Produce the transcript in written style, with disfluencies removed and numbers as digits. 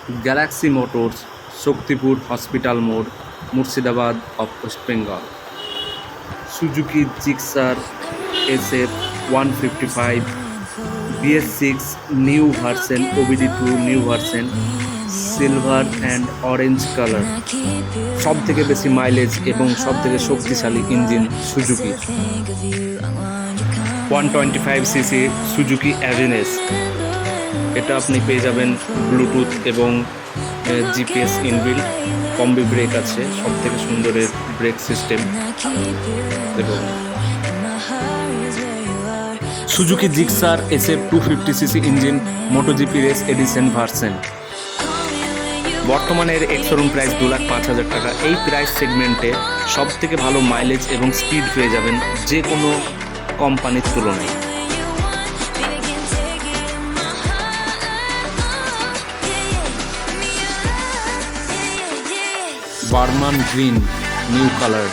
Galaxy Motors, Soktipur Hospital Mode, Murshidabad of West Bengal. Suzuki Gixxer Sf 155 BS6 new version, OBD2 new version, silver and orange colour, সব থেকে বেশি mileage এবং সব থেকে শক্তিশালী engine Suzuki. 125cc Suzuki অ্যাভেনেস, এটা আপনি পেয়ে যাবেন ব্লুটুথ এবং জিপিএস ইনবিল্ট, কম্বি ব্রেক আছে, সব থেকে সুন্দরের ব্রেক সিস্টেম এবং Suzuki Gixxer SF 250cc engine MotoGP race edition version. বর্তমানে এর শোরুম প্রাইস 2,05,000 টাকা। এই প্রাইস সেগমেন্টে সব থেকে ভালো মাইলেজ এবং স্পিড পেয়ে যাবেন যে কোনো কোম্পানির তুলনায়। Barman green new colour.